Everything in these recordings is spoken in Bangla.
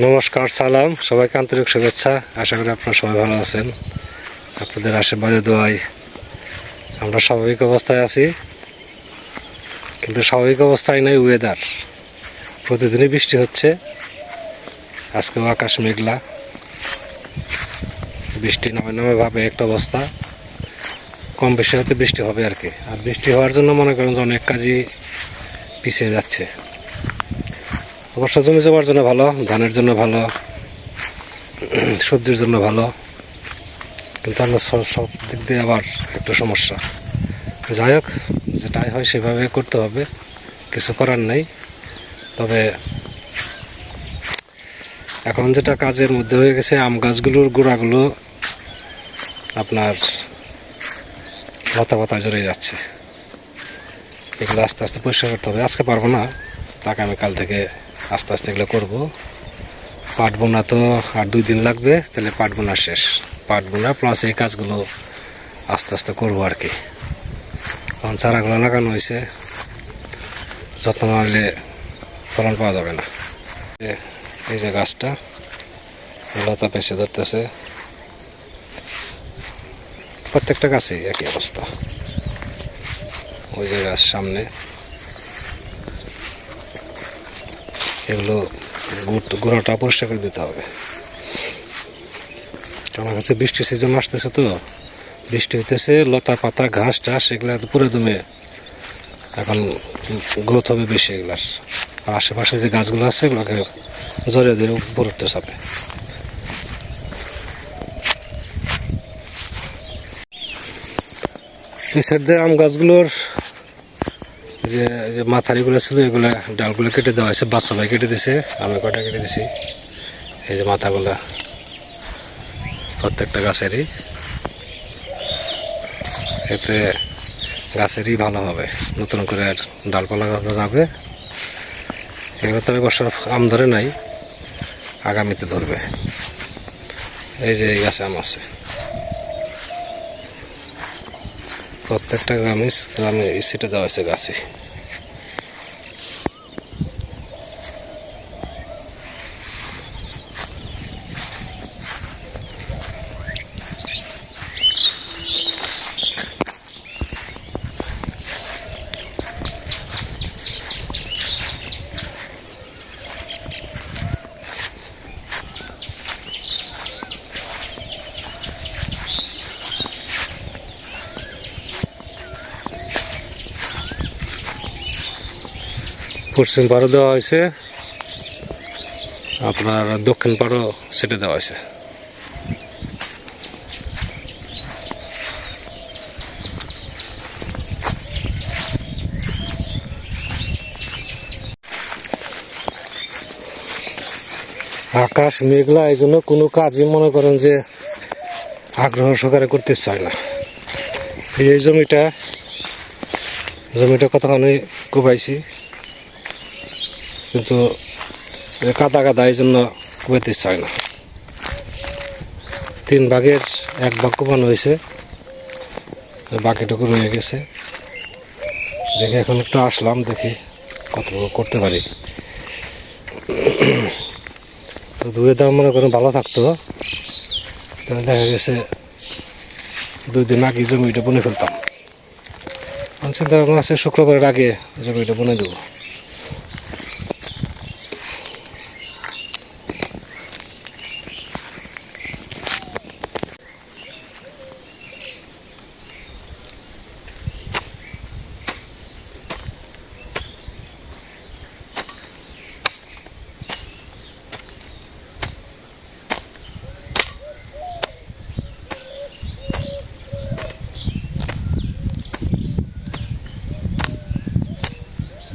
নমস্কার, সালাম, সবাইকে আন্তরিক শুভেচ্ছা। আশা করি আপনারা সবাই ভালো আছেন। আপনাদের আশীর্বাদে দোয়ায় আমরা স্বাভাবিক অবস্থায় আছি, কিন্তু স্বাভাবিক অবস্থায় নাই ওয়েদার। প্রতিদিনই বৃষ্টি হচ্ছে, আজকেও আকাশ মেঘলা, বৃষ্টি নামে নামে ভাবে একটা অবস্থা। কম বেশি হতে বৃষ্টি হবে আর কি। আর বৃষ্টি হওয়ার জন্য মনে করেন যে অনেক কাজই পিছিয়ে যাচ্ছে। অবশ্য জমি জমার জন্য ভালো, ধানের জন্য ভালো, সবজির জন্য ভালো, কিন্তু আমরা সব দিক দিয়ে আবার একটু সমস্যা। যাই হোক, যেটাই হয় সেভাবে করতে হবে, কিছু করার নেই। তবে এখন যেটা কাজের মধ্যে হয়ে গেছে, আম গাছগুলোর গোড়াগুলো আপনার লতা পাতায় জড়িয়ে যাচ্ছে। এগুলো আস্তে আস্তে পরিষ্কার করতে হবে। আজকে পারবো না, তাকে আমি কাল থেকে আস্তে আস্তে এগুলো করবো। পাট বোনা তো আর 2 দিন লাগবে, তাহলে পাট বোনা শেষ। পাট বোনা প্লাস এই কাজগুলো আস্তে আস্তে করবো আর কি। কারণ চারাগুলো লাগানো হয়েছে, যত্ন না নিলে ফলন পাওয়া যাবে না। এই যে গাছটা লতা পেঁচে ধরতেছে, প্রত্যেকটা গাছেই একই অবস্থা। ওই যে গাছ সামনে, এগুলো গোড়াটা পরিষ্কার করে দিতে হবে। আমার কাছে বৃষ্টির সিজন আসতেছে, তো বৃষ্টি হইতেছে, লতা পাতা ঘাস টাস এগুলা পুরো দমে এখন গ্রোথ হবে বেশি এগুলার। আর আশেপাশে যে গাছগুলো আছে এগুলোকে জড়িয়ে দিয়ে উপর উঠতে হবে। এই সাইড দিয়ে আম গাছগুলোর যে মাথারিগুলো ছিল, এগুলা ডালগুলো কেটে দেওয়া হয়েছে। বাচ্চা ভাই কেটে দিছে, আমি কটা কেটে দিছি। এই যে মাথাগুলা প্রত্যেকটা গাছেরই, এতে গাছেরই ভালো হবে, নতুন করে ডালপালা গাছা যাবে। এগুলো তো বছর আম ধরে নাই, আগামীতে ধরবে। এই যে এই গাছে আম আছে, প্রত্যেকটা গ্রামে সিটে দেওয়া হয়েছে গাছে। পশ্চিম পাড়ও দেওয়া হয়েছে, আপনার দক্ষিণ পাড়ও সেটে দেওয়া হয়েছে। আকাশ মেঘলা, এই জন্য কোনো কাজই মনে করেন যে আগ্রহ সহকারে করতে চায় না। এই জমিটা কতখানি কুবাইছি, কিন্তু কাদা কাদা, এই জন্য কুবাইতে চায় না। 3 ভাগের 1 ভাগ কুবানো হয়েছে, বাকিটুকু রয়ে গেছে। দেখি এখন একটু আসলাম, দেখি কতটুকু করতে পারি। দুয়ে দাম মনে করেন ভালো থাকতো, তাহলে দেখা গেছে 2 দিন আগে জমিটা বুনে ফেলতাম। চিন্তা ভাবনা আছে শুক্রবারের আগে জমিটা বুনে দেবো।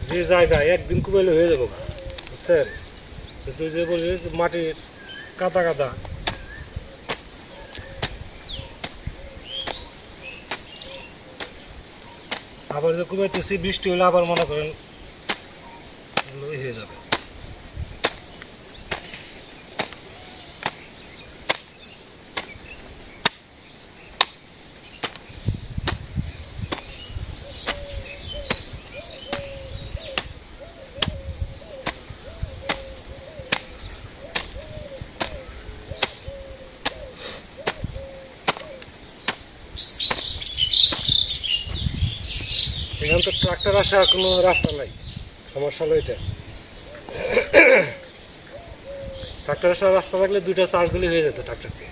যে জায়গায় একদিন কুবাইলে হয়ে যাবো, বুঝছেন? তুই যে বলি মাটির কাদা কাদা, আবার যে কুবাইতেছি বৃষ্টি হলে আবার মনে করেন হয়ে যাবে। এখন তো ট্রাক্টর আসার কোনো রাস্তা নাই, সমস্যা হলো এটা। ট্রাক্টর আসার রাস্তা থাকলে 2টা চার্জ দিলে হয়ে যেত ট্রাক্টরকে।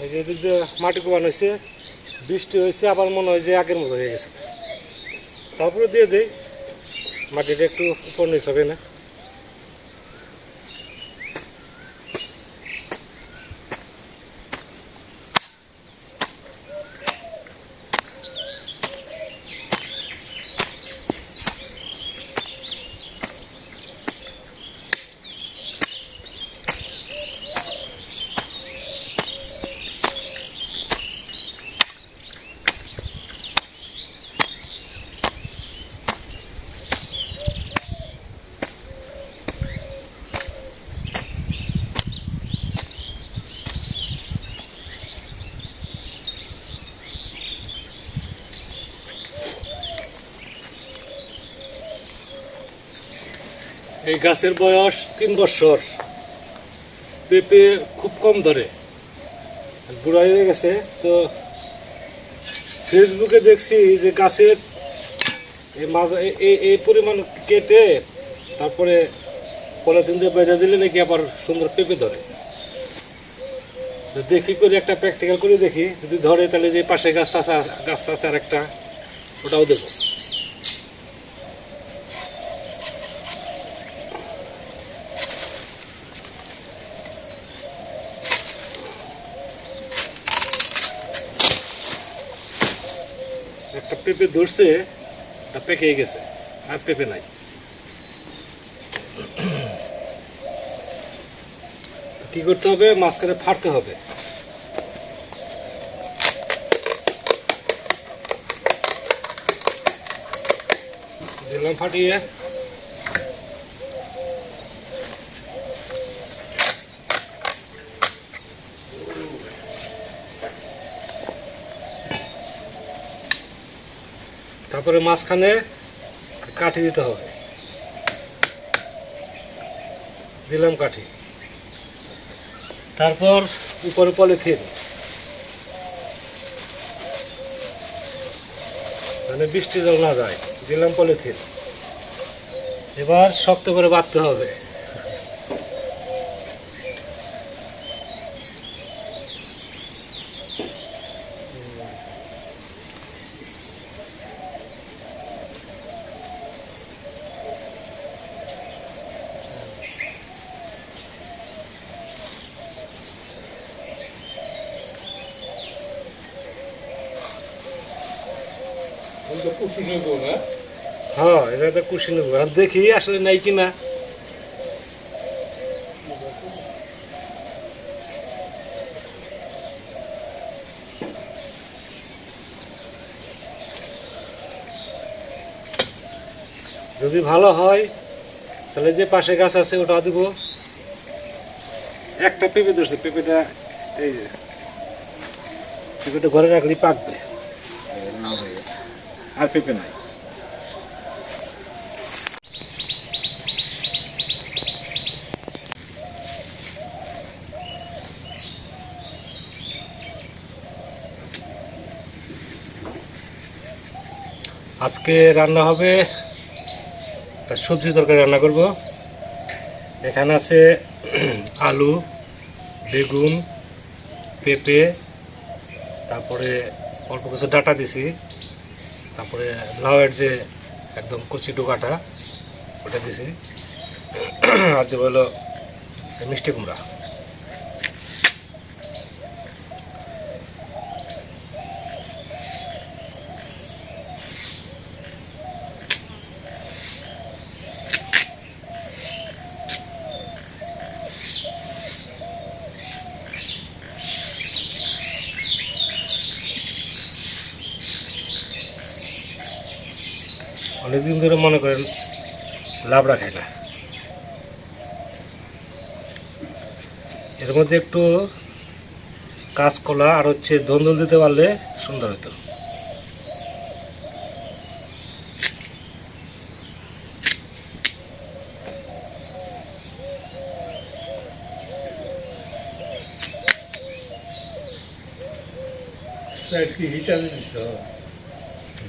এই যে এদিক দিয়ে মাটি কোপানো হয়েছে, বৃষ্টি হয়েছে, আবার মনে হয় যে আগের মতো হয়ে গেছে। তারপরে দিয়ে দেই, মাটিটা একটু উপর নিচ হবে না। এই গাছের বয়স 3 বছর, পেঁপে খুব কম ধরে, বুড়া হয়ে গেছে। তো ফেসবুকে দেখছি যে গাছের এই পরিমাণ কেটে তারপরে পলিথিন দিয়ে বেঁধে দিলে নাকি আবার সুন্দর পেঁপে ধরে। দেখি করে একটা প্র্যাকটিক্যাল করে দেখি, যদি ধরে তাহলে যে পাশে গাছটা আছে আর একটা, ওটাও দেবো। একটা পেঁপে ধরছে, তা পেকে গেছে, আর পেঁপে নাই। কি করতে হবে, মাঝখানে ফাটতে হবে। দিলাম ফাটিয়ে, তারপরে মাঝখানে কাঠি দিতে হবে। দিলাম কাঠি, তারপর উপরে পলিথিন, মানে বৃষ্টি জল না যায়। দিলাম পলিথিন, এবার শক্ত করে বাঁধতে হবে। হ্যাঁ, এটা একটা কুশি নেবো, দেখি আসলে নাই কিনা। যদি ভালো হয় তাহলে যে পাশে গাছ আছে ওটা দিব। একটা পেঁপে ধরছে, পেঁপেটা এই যে পেঁপেটা ঘরে রাখলেই পাকবে, আর পেঁপে নাই। আজকে রান্না হবে, সবজি তরকারি রান্না করব। এখানে আছে আলু, বেগুন, পেঁপে, তারপরে অল্প কিছু ডাটা দিছি, তারপরে লাউয়ের যে একদম কচি ডোকাটা ওটা দিছি, আর দেবো হলো মিষ্টি কুমড়া। অনেকদিন ধরে মনে করেন লাবড়া খায় না। এর মধ্যে একটু কাঁচকলা আর হচ্ছে ধন্দল দিতে পারলে সুন্দর হতো।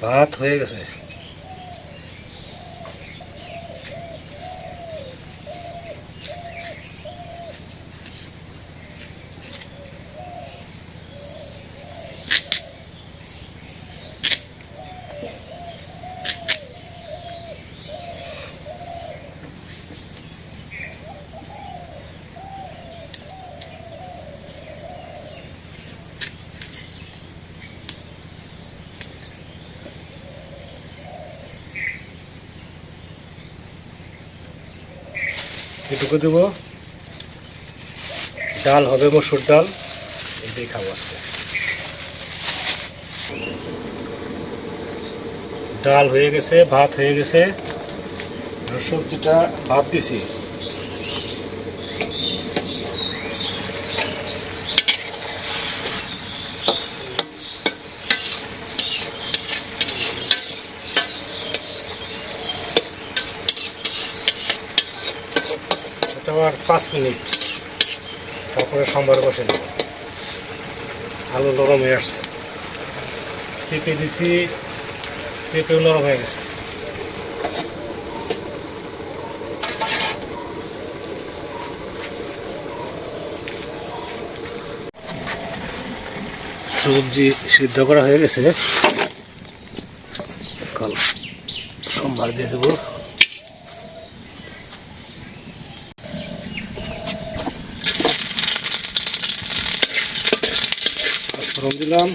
ভাত হয়ে গেছে। এটুকু দেবো, ডাল হবে মসুর ডাল, এটাই খাবো আজকে। ডাল হয়ে গেছে, ভাত হয়ে গেছে, সবজিটা ভাত দিছি। এটা আর 5 মিনিট, তারপরে সম্বার বসে নেব। আলু নরম হয়ে আসছে, পেঁপে দিছি, পেঁপেও নরম হয়ে গেছে। সবজি সিদ্ধ করা হয়ে গেছে, কাল সোমবার দিয়ে দেবো। ফোড়ন দিলাম,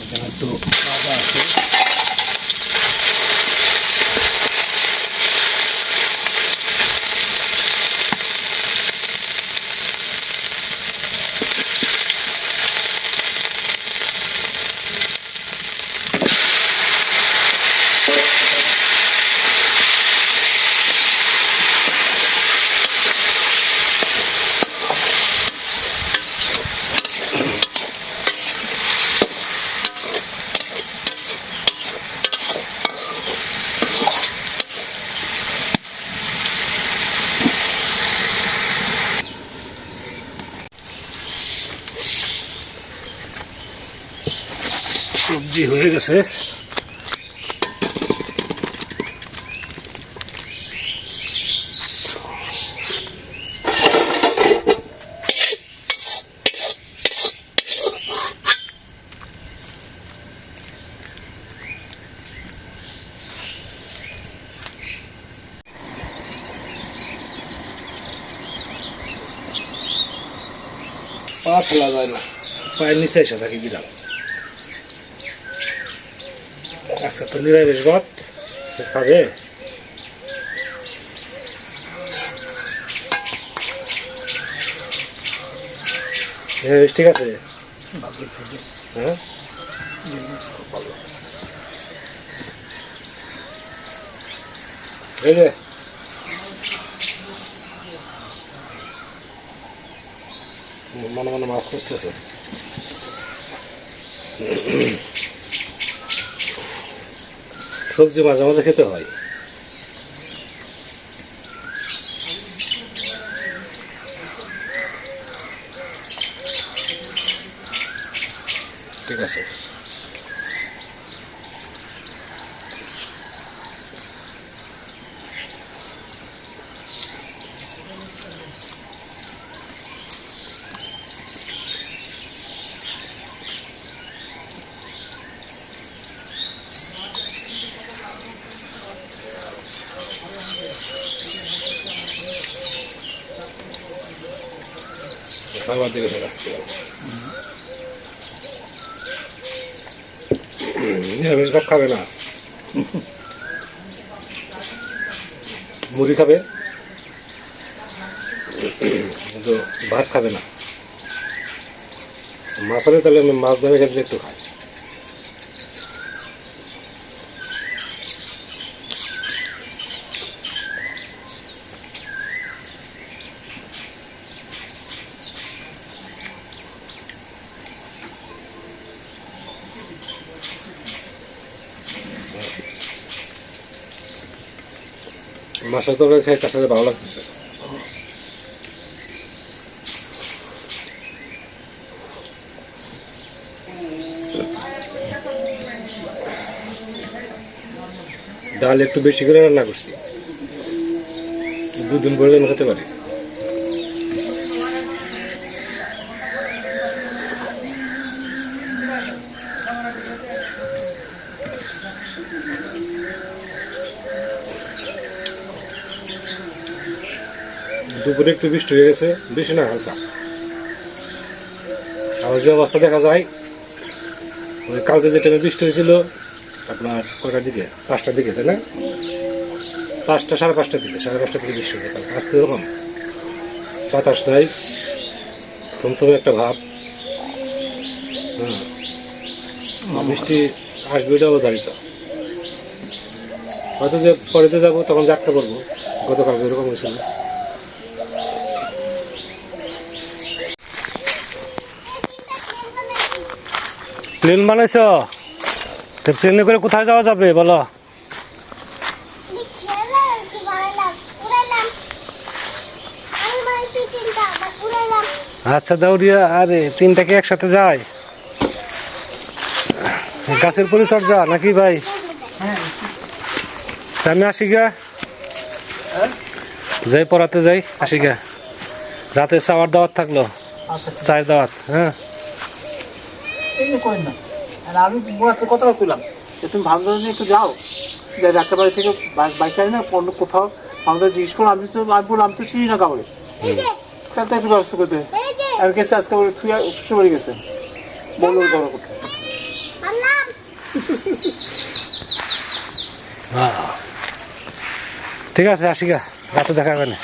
এখানে একটু আদা আছে, সবজি হয়ে গেছে। পা ফেলা যায় না, পায়ের নিচে এসে থাকি বিড়াল। আজকে তো নিরামিষ ভাত, খাবে। নিরামিষ ঠিক আছে, হ্যাঁ এই যে মনে মনে মাছ খুঁজতেছে। সবজি মাঝে মাঝে খেতে হয়। ঠিক আছে, খাবার দিকে সেটা নিরামিষ ভাত খাবে না, মুড়ি খাবে কিন্তু ভাত খাবে না। মাছ হলে তাহলে মাছ ধরে খেলে একটু খায়। মাছের তরকারি খেয়ে তার সাথে ভালো লাগতেছে। ডাল একটু বেশি করে রান্না করছি, 2 দিন পরে আমি খেতে পারি। দুপুরে একটু বৃষ্টি হয়ে গেছে, বেশি না, হালকা। আর যে অবস্থা দেখা যায়, ওই কালকে যে টাইমে বৃষ্টি হয়েছিল আপনার কয়টার দিকে, 5টার দিকে, তাই না? 5টা, 5:30টার দিকে, 5:30টার দিকে বৃষ্টি হয়েছে। আজকে এরকম বাতাস নাই, থমথমে একটা ভাব। বৃষ্টি আসবে এটা অবধারিত। হয়তো যে পরেতে যাবো তখন জাটকা পড়বো, গতকালকে এরকম হয়েছিল। প্লেন বানাইছ? প্লেনে করে কোথায় যাওয়া যাবে বলো? আচ্ছা দাউরিয়া, আরে 3টা কি একসাথে যায়? গাছের পরিচর্যা নাকি ভাই? আমি আসি গা, যাই পড়াতে যাই, আসি গা। রাতে চাওয়ার দাওয়াত থাকলো, চায়ের দাওয়াত। হ্যাঁ আমি কথা তুলাম, তুমি ভালো একটু যাও, যে একটা বাড়ি থেকে বাইক না অন্য কোথাও আমাদের জিজ্ঞেস করো। আমি বললাম আমি তো চিনি না কাউরে, তাতে একটু ব্যবস্থা করতে। আর গেছে আজকে বলে তুই শ্বশুর বাড়ি গেছে, বললো ঝগড়া করতে। ঠিক আছে, আসি গা, রাতে দেখা হবে না।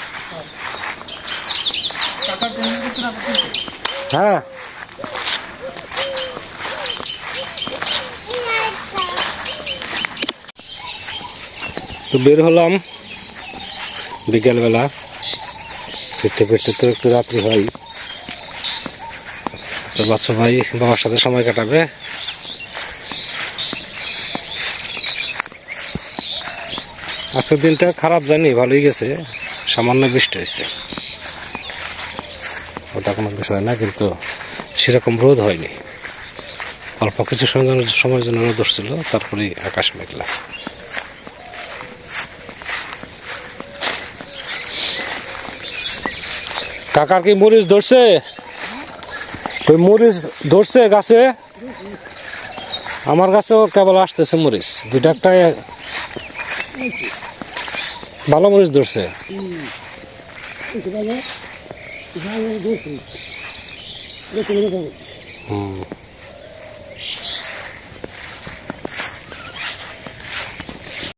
হ্যাঁ তো বের হলাম বিকেলবেলা, ফিরতে ফিরতে তো একটু রাত্রি হয়। তো বাচ্চা ভাই বাবার সাথে সময় কাটাবে। আজকের দিনটা খারাপ জানি, ভালোই গেছে, সামান্য বৃষ্টি হয়েছে, ওটা কোনো বিষয় না, কিন্তু সেরকম রোদ হয়নি। অল্প কিছু সময়ের জন্য রোদ উঠছিল, তারপরে আকাশ মেঘলা। কাকার কি মরিচ ধরছে? ওই মরিচ ধরছে গাছে, আমার গাছেও কেবল আসতেছে মরিচ, 2টা ভালো মরিচ ধরছে। হুম